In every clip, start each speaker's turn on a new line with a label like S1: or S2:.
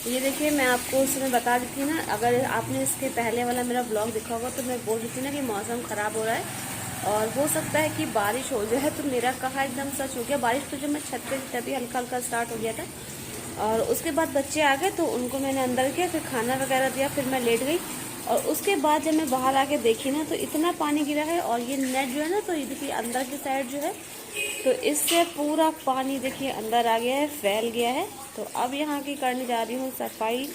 S1: ये देखिए, मैं आपको उस समय बता दी थी ना, अगर आपने इसके पहले वाला मेरा ब्लॉग देखा होगा तो मैं बोल रही थी ना कि मौसम ख़राब हो रहा है और हो सकता है कि बारिश हो जाए। तो मेरा कहा एकदम सच हो गया। बारिश तो जब मैं छत पे थी तभी हल्का हल्का स्टार्ट हो गया था और उसके बाद बच्चे आ गए तो उनको मैंने अंदर किया, फिर खाना वगैरह दिया, फिर मैं लेट गई। और उसके बाद जब मैं बाहर आके देखी ना तो इतना पानी गिरा है और ये नेट जो है ना, तो ये देखिए अंदर की साइड जो है, तो इससे पूरा पानी देखिए अंदर आ गया है, फैल गया है। तो अब यहाँ की करने जा रही हूँ सफाई।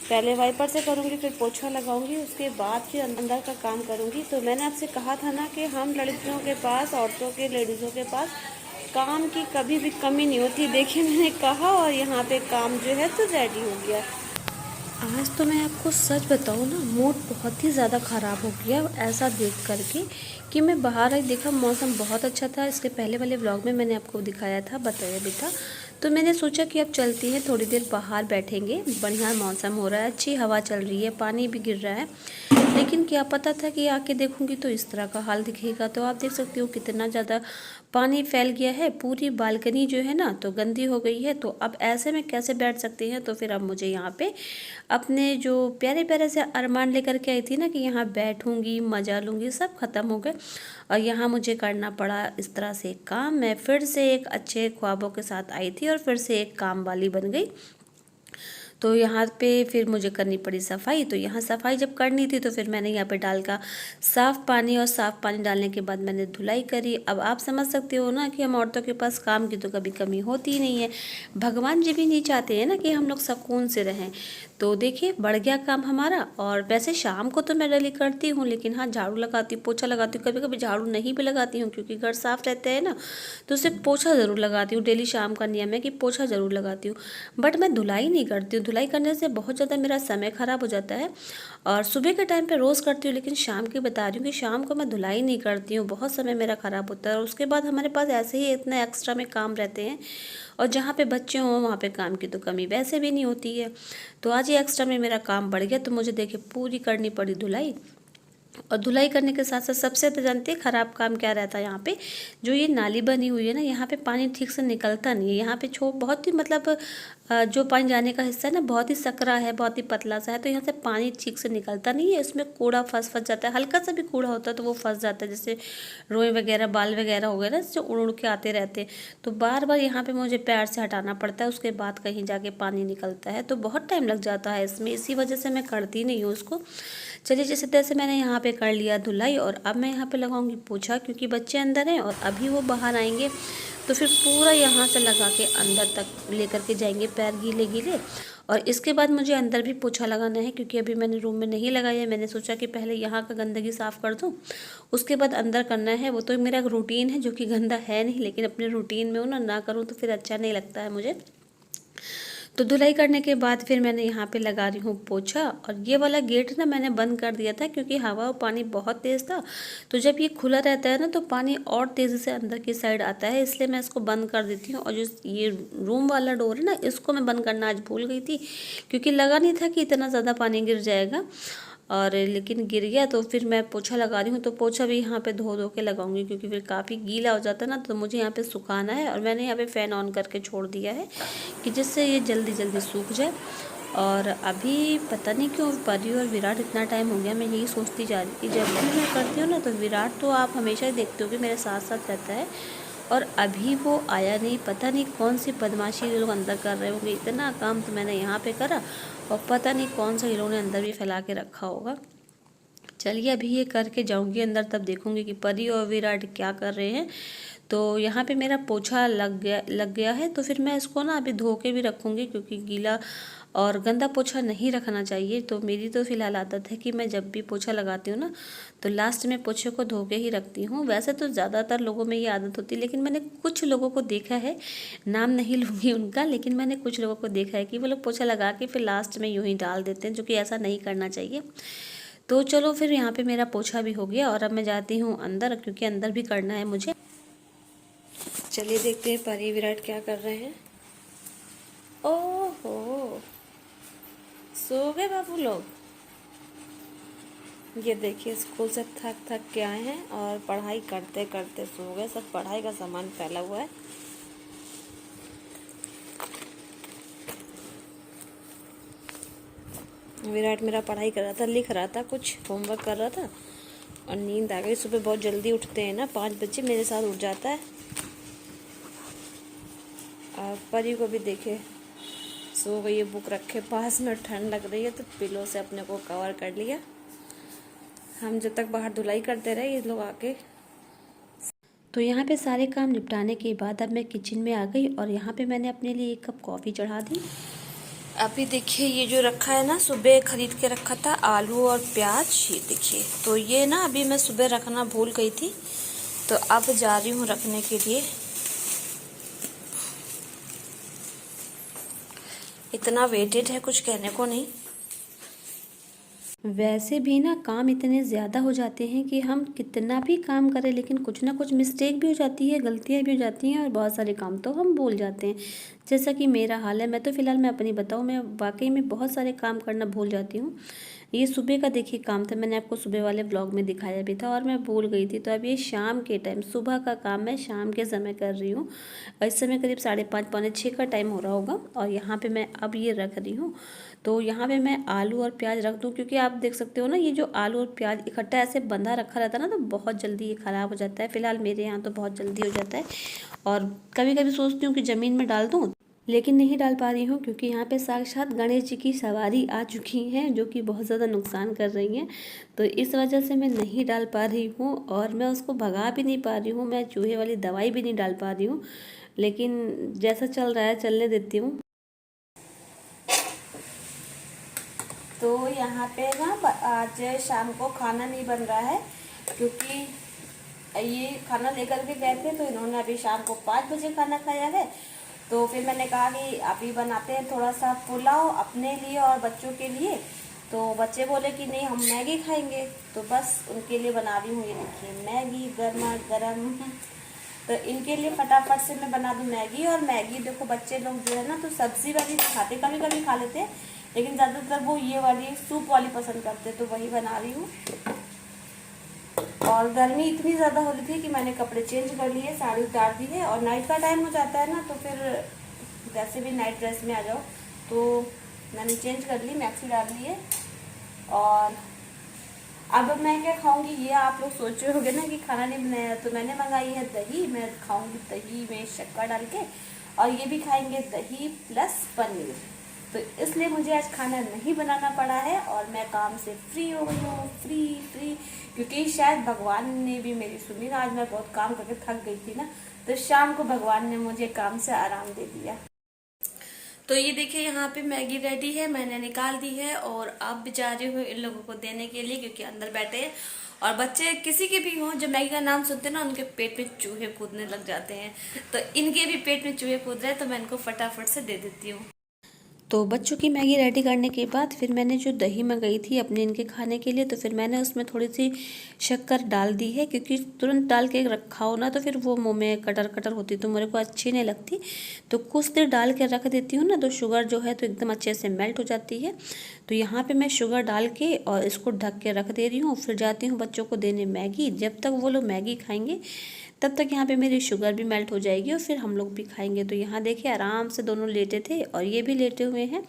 S1: पहले वाइपर से करूँगी, फिर पोछा लगाऊंगी, उसके बाद फिर अंदर का काम करूँगी। तो मैंने आपसे कहा था ना कि हम लड़कियों के पास, औरतों के, लेडीज़ों के पास काम की कभी भी कमी नहीं होती। देखिए, मैंने कहा और यहाँ पे काम जो है तो रेडी हो गया। आज तो मैं आपको सच बताऊँ ना, मूड बहुत ही ज़्यादा ख़राब हो गया ऐसा देख करके कि मैं बाहर आई, देखा मौसम बहुत अच्छा था। इसके पहले वाले व्लॉग में मैंने आपको दिखाया था, बताया भी था। तो मैंने सोचा कि अब चलती हैं, थोड़ी देर बाहर बैठेंगे, बढ़िया मौसम हो रहा है, अच्छी हवा चल रही है, पानी भी गिर रहा है। लेकिन क्या पता था कि आके देखूंगी तो इस तरह का हाल दिखेगा। तो आप देख सकते हो कितना ज़्यादा पानी फैल गया है, पूरी बालकनी जो है ना तो गंदी हो गई है। तो अब ऐसे में कैसे बैठ सकते हैं। तो फिर अब मुझे यहाँ पे अपने जो प्यारे प्यारे से अरमान लेकर के आई थी ना कि यहाँ बैठूंगी, मज़ा लूँगी, सब ख़त्म हो गए। और यहाँ मुझे करना पड़ा इस तरह से काम। मैं फिर से एक अच्छे ख्वाबों के साथ आई थी और फिर से एक काम वाली बन गई। तो यहाँ पे फिर मुझे करनी पड़ी सफाई। तो यहाँ सफाई जब करनी थी तो फिर मैंने यहाँ पे डाल का साफ़ पानी, और साफ़ पानी डालने के बाद मैंने धुलाई करी। अब आप समझ सकते हो ना कि हम औरतों के पास काम की तो कभी कमी होती ही नहीं है। भगवान जी भी नहीं चाहते हैं ना कि हम लोग सुकून से रहें। तो देखिए, बढ़ गया काम हमारा। और वैसे शाम को तो मैं डेली करती हूँ, लेकिन हाँ, झाड़ू लगाती हूँ, पोछा लगाती हूँ, कभी कभी झाड़ू नहीं भी लगाती हूँ क्योंकि घर साफ़ रहते हैं ना, तो सिर्फ पोछा ज़रूर लगाती हूँ। डेली शाम का नियम है कि पोछा ज़रूर लगाती हूँ, बट मैं धुलाई नहीं करती हूँ। धुलाई करने से बहुत ज़्यादा मेरा समय ख़राब हो जाता है। और सुबह के टाइम पे रोज़ करती हूँ, लेकिन शाम की बता रही हूँ कि शाम को मैं धुलाई नहीं करती हूँ, बहुत समय मेरा ख़राब होता है। और उसके बाद हमारे पास ऐसे ही इतना एक्स्ट्रा में काम रहते हैं, और जहाँ पे बच्चे हों वहाँ पे काम की तो कमी वैसे भी नहीं होती है। तो आज ये एक्स्ट्रा में मेरा काम बढ़ गया, तो मुझे देखिए पूरी करनी पड़ी धुलाई। और धुलाई करने के साथ साथ सबसे तो जानते हैं ख़राब काम क्या रहता है यहाँ पे, जो ये नाली बनी हुई है ना, यहाँ पे पानी ठीक से निकलता नहीं है। यहाँ पे बहुत ही मतलब जो पानी जाने का हिस्सा है ना, बहुत ही सकरा है, बहुत ही पतला सा है, तो यहाँ से पानी ठीक से निकलता नहीं है। इसमें कूड़ा फंस जाता है, हल्का सा भी कूड़ा होता है तो वो फंस जाता है, जैसे रोए वगैरह, बाल वगैरह हो गए ना जो उड़ उड़ के आते रहते हैं। तो बार बार यहाँ पे मुझे पैर से हटाना पड़ता है, उसके बाद कहीं जाके पानी निकलता है, तो बहुत टाइम लग जाता है इसमें। इसी वजह से मैं करती नहीं हूँ उसको। चलिए, जैसे तैसे मैंने यहाँ पे कर लिया धुलाई, और अब मैं यहाँ पे लगाऊंगी पोछा, क्योंकि बच्चे अंदर हैं और अभी वो बाहर आएंगे तो फिर पूरा यहाँ से लगा के अंदर तक लेकर के जाएंगे, पैर गीले गीले। और इसके बाद मुझे अंदर भी पोछा लगाना है, क्योंकि अभी मैंने रूम में नहीं लगाया है। मैंने सोचा कि पहले यहाँ का गंदगी साफ़ कर दूँ, उसके बाद अंदर करना है। वो तो मेरा रूटीन है जो कि गंदा है नहीं, लेकिन अपने रूटीन में हूँ ना करूँ तो फिर अच्छा नहीं लगता है मुझे। तो धुलाई करने के बाद फिर मैंने यहाँ पे लगा रही हूँ पोछा। और ये वाला गेट ना मैंने बंद कर दिया था क्योंकि हवा और पानी बहुत तेज़ था। तो जब ये खुला रहता है ना तो पानी और तेज़ी से अंदर की साइड आता है, इसलिए मैं इसको बंद कर देती हूँ। और जो ये रूम वाला डोर है ना, इसको मैं बंद करना आज भूल गई थी, क्योंकि लगा नहीं था कि इतना ज़्यादा पानी गिर जाएगा। और लेकिन गिर गया। तो फिर मैं पोछा लगा रही हूँ, तो पोछा भी यहाँ पे धो धो के लगाऊंगी, क्योंकि फिर काफ़ी गीला हो जाता है ना, तो मुझे यहाँ पे सुखाना है। और मैंने यहाँ पे फ़ैन ऑन करके छोड़ दिया है कि जिससे ये जल्दी जल्दी सूख जाए। और अभी पता नहीं क्यों परी और विराट इतना टाइम हो गया, मैं यही सोचती जा रही कि जब भी मैं करती हूँ ना तो विराट तो आप हमेशा ही देखते हो कि मेरे साथ साथ रहता है, और अभी वो आया नहीं। पता नहीं कौन सी बदमाशी ये लोग अंदर कर रहे होंगे। इतना काम तो मैंने यहाँ पे करा और पता नहीं कौन सा ये लोगों ने अंदर भी फैला के रखा होगा। चलिए, अभी ये करके जाऊंगी अंदर, तब देखूंगी कि परी और विराट क्या कर रहे हैं। तो यहाँ पे मेरा पोछा लग गया है, तो फिर मैं इसको ना अभी धो के भी रखूँगी, क्योंकि गीला और गंदा पोछा नहीं रखना चाहिए। तो मेरी तो फ़िलहाल आदत है कि मैं जब भी पोछा लगाती हूँ ना तो लास्ट में पोछे को धो के ही रखती हूँ। वैसे तो ज़्यादातर लोगों में ये आदत होती है, लेकिन मैंने कुछ लोगों को देखा है, नाम नहीं लूँगी उनका, लेकिन मैंने कुछ लोगों को देखा है कि वो लोग पोछा लगा के फिर लास्ट में यूँ ही डाल देते हैं, जो कि ऐसा नहीं करना चाहिए। तो चलो, फिर यहाँ पे मेरा पोछा भी हो गया और अब मैं जाती हूँ अंदर, क्योंकि अंदर भी करना है मुझे। चलिए देखते हैं परी विराट क्या कर रहे हैं। ओहो, सो गए बाबू लोग। ये देखिए, स्कूल से थक थक के आए हैं और पढ़ाई करते करते सो गए। सब पढ़ाई का सामान फैला हुआ है। विराट मेरा पढ़ाई कर रहा था, लिख रहा था, कुछ होमवर्क कर रहा था और नींद आ गई। सुबह बहुत जल्दी उठते हैं ना, 5 बजे मेरे साथ उठ जाता है। और परी को भी देखे सो गई, ये बुक रखे पास में, ठंड लग रही है तो पिलो से अपने को कवर कर लिया। हम जब तक बाहर धुलाई करते रहे ये लोग आके। तो यहाँ पे सारे काम निपटाने के बाद अब मैं किचन में आ गई और यहाँ पे मैंने अपने लिए 1 कप कॉफ़ी चढ़ा दी। अभी देखिए ये जो रखा है ना, सुबह खरीद के रखा था आलू और प्याज, ये देखिए। तो ये ना अभी मैं सुबह रखना भूल गई थी, तो अब जा रही हूँ रखने के लिए। इतना वेटेड है कुछ कहने को नहीं। वैसे भी ना काम इतने ज़्यादा हो जाते हैं कि हम कितना भी काम करें लेकिन कुछ ना कुछ मिस्टेक भी हो जाती है, गलतियाँ भी हो जाती हैं और बहुत सारे काम तो हम भूल जाते हैं। जैसा कि मेरा हाल है। मैं तो फ़िलहाल मैं अपनी बताऊँ, मैं वाकई में बहुत सारे काम करना भूल जाती हूँ। ये सुबह का देखिए काम था, मैंने आपको सुबह वाले ब्लॉग में दिखाया भी था और मैं भूल गई थी। तो अब ये शाम के टाइम, सुबह का काम मैं शाम के समय कर रही हूँ। इस समय करीब 5:30 पौने 6 का टाइम हो रहा होगा और यहाँ पे मैं अब ये रख रही हूँ। तो यहाँ पे मैं आलू और प्याज रख दूँ, क्योंकि आप देख सकते हो ना, ये जो आलू और प्याज इकट्ठा ऐसे बंधा रखा रहता है ना, तो बहुत जल्दी ये ख़राब हो जाता है। फ़िलहाल मेरे यहाँ तो बहुत जल्दी हो जाता है और कभी कभी सोचती हूँ कि ज़मीन में डाल दूँ, लेकिन नहीं डाल पा रही हूँ क्योंकि यहाँ पे साक्षात गणेश जी की सवारी आ चुकी हैं जो कि बहुत ज़्यादा नुकसान कर रही हैं। तो इस वजह से मैं नहीं डाल पा रही हूँ और मैं उसको भगा भी नहीं पा रही हूँ। मैं चूहे वाली दवाई भी नहीं डाल पा रही हूँ, लेकिन जैसा चल रहा है चलने देती हूँ। तो यहाँ पे ना आज शाम को खाना नहीं बन रहा है क्योंकि ये खाना लेकर के गए थे, तो इन्होंने अभी शाम को 5 बजे खाना खाया है। तो फिर मैंने कहा कि अभी बनाते हैं थोड़ा सा पुलाव अपने लिए और बच्चों के लिए। तो बच्चे बोले कि नहीं हम मैगी खाएंगे, तो बस उनके लिए बना रही हूँ। ये देखिए मैगी गर्मा गर्म। तो इनके लिए फटाफट से मैं बना दूँ मैगी। और मैगी देखो बच्चे लोग जो है ना, तो सब्जी वाली खाते, कभी कभी खा लेते हैं, लेकिन ज़्यादातर वो ये वाली सूप वाली पसंद करते, तो वही बना रही हूँ। और गर्मी इतनी ज़्यादा हो रही थी कि मैंने कपड़े चेंज कर लिए, साड़ी उतार दी है। और नाइट का टाइम हो जाता है ना, तो फिर वैसे भी नाइट ड्रेस में आ जाओ, तो मैंने चेंज कर ली, मैक्सी डाल ली है। और अब मैं क्या खाऊंगी, ये आप लोग सोच रहे होंगे ना कि खाना नहीं बनाया, तो मैंने मंगाई है दही। मैं खाऊंगी दही में शक्कर डाल के, और ये भी खाएंगे दही प्लस पनीर। तो इसलिए मुझे आज खाना नहीं बनाना पड़ा है और मैं काम से फ्री हो गई हूँ, फ्री। क्योंकि शायद भगवान ने भी मेरी सुनी ना, आज मैं बहुत काम करके थक गई थी ना, तो शाम को भगवान ने मुझे काम से आराम दे दिया। तो ये देखिए यहाँ पे मैगी रेडी है, मैंने निकाल दी है और अब जा रही हूँ इन लोगों को देने के लिए, क्योंकि अंदर बैठे हैं। और बच्चे किसी के भी हों, जब मैगी का नाम सुनते हैं ना, उनके पेट में चूहे कूदने लग जाते हैं। तो इनके भी पेट में चूहे कूद रहे हैं, तो मैं इनको फटाफट से दे देती हूँ। तो बच्चों की मैगी रेडी करने के बाद फिर मैंने जो दही मंगाई थी अपने इनके खाने के लिए, तो फिर मैंने उसमें थोड़ी सी शक्कर डाल दी है, क्योंकि तुरंत डाल के रखा हो ना तो फिर वो मुंह में कटर कटर होती, तो मेरे को अच्छी नहीं लगती। तो कुछ देर डाल के रख देती हूँ ना, तो शुगर जो है तो एकदम अच्छे से मेल्ट हो जाती है। तो यहाँ पे मैं शुगर डाल के और इसको ढक के रख दे रही हूँ। फिर जाती हूँ बच्चों को देने मैगी। जब तक वो लोग मैगी खाएंगे तब तक यहाँ पे मेरी शुगर भी मेल्ट हो जाएगी और फिर हम लोग भी खाएंगे। तो यहाँ देखिए आराम से दोनों लेटे थे और ये भी लेटे हुए हैं।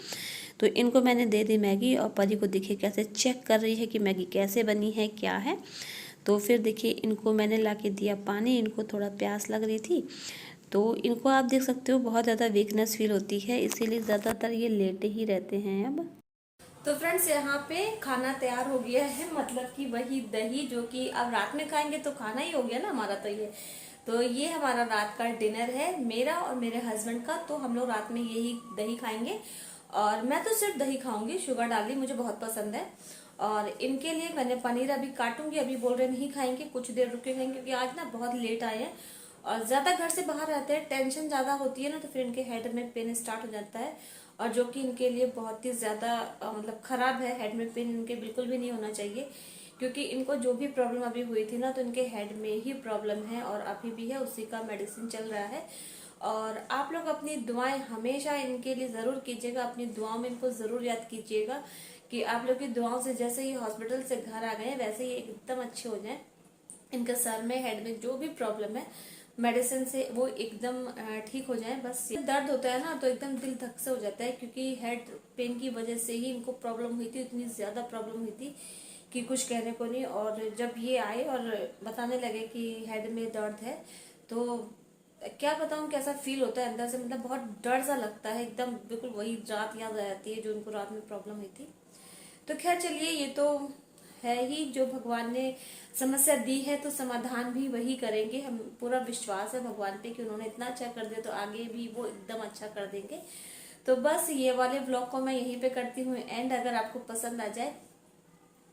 S1: तो इनको मैंने दे दी मैगी और परी को देखिए कैसे चेक कर रही है कि मैगी कैसे बनी है, क्या है। तो फिर देखिए इनको मैंने ला के दिया पानी, इनको थोड़ा प्यास लग रही थी। तो इनको आप देख सकते हो बहुत ज़्यादा वीकनेस फील होती है, इसीलिए ज़्यादातर ये लेटे ही रहते हैं अब। तो फ्रेंड्स यहाँ पे खाना तैयार हो गया है, मतलब कि वही दही जो कि अब रात में खाएंगे, तो खाना ही हो गया ना हमारा। तो ये हमारा रात का डिनर है, मेरा और मेरे हस्बैंड का। तो हम लोग रात में यही दही खाएंगे और मैं तो सिर्फ दही खाऊंगी, शुगर डाली मुझे बहुत पसंद है। और इनके लिए मैंने पनीर अभी काटूंगी, अभी बोल रहे नहीं खाएंगे, कुछ देर रुके खाएंगे, क्योंकि आज ना बहुत लेट आए हैं और ज्यादा घर से बाहर रहते हैं, टेंशन ज्यादा होती है ना, तो फिर इनके हेड में पेन स्टार्ट हो जाता है। और जो कि इनके लिए बहुत ही ज्यादा मतलब खराब है। हेड में पेन इनके बिल्कुल भी नहीं होना चाहिए, क्योंकि इनको जो भी प्रॉब्लम अभी हुई थी ना, तो इनके हेड में ही प्रॉब्लम है और अभी भी है, उसी का मेडिसिन चल रहा है। और आप लोग अपनी दुआएं हमेशा इनके लिए जरूर कीजिएगा, अपनी दुआओं में इनको जरूर याद कीजिएगा कि आप लोग की दुआओं से जैसे ही हॉस्पिटल से घर आ गए वैसे ही एकदम अच्छे हो जाए। इनके सर में, हेड में जो भी प्रॉब्लम है, मेडिसिन से वो एकदम ठीक हो जाए। बस दर्द होता है ना तो एकदम दिल धक से हो जाता है, क्योंकि हेड पेन की वजह से ही इनको प्रॉब्लम हुई थी, इतनी ज्यादा प्रॉब्लम हुई थी कि कुछ कहने को नहीं। और जब ये आए और बताने लगे कि हेड में दर्द है, तो क्या बताऊं कैसा फील होता है अंदर से, मतलब बहुत डर सा लगता है एकदम, बिल्कुल वही रात याद आ जाती है जो उनको रात में प्रॉब्लम हुई थी। तो खैर चलिए, ये तो है ही, जो भगवान ने समस्या दी है तो समाधान भी वही करेंगे। हम पूरा विश्वास है भगवान पे कि उन्होंने इतना अच्छा कर दिया तो आगे भी वो एकदम अच्छा कर देंगे। तो बस ये वाले ब्लॉग को मैं यहीं पे करती हूँ एंड। अगर आपको पसंद आ जाए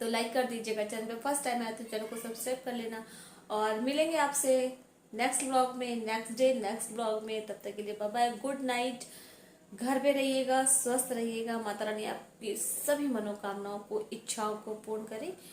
S1: तो लाइक कर दीजिएगा, चैनल पे फर्स्ट टाइम आए तो चैनल को सब्सक्राइब कर लेना। और मिलेंगे आपसे नेक्स्ट ब्लॉग में, नेक्स्ट डे नेक्स्ट ब्लॉग में। तब तक के लिए बाय बाय, गुड नाइट। घर पे रहिएगा, स्वस्थ रहिएगा, माता रानी आपकी सभी मनोकामनाओं को, इच्छाओं को पूर्ण करे।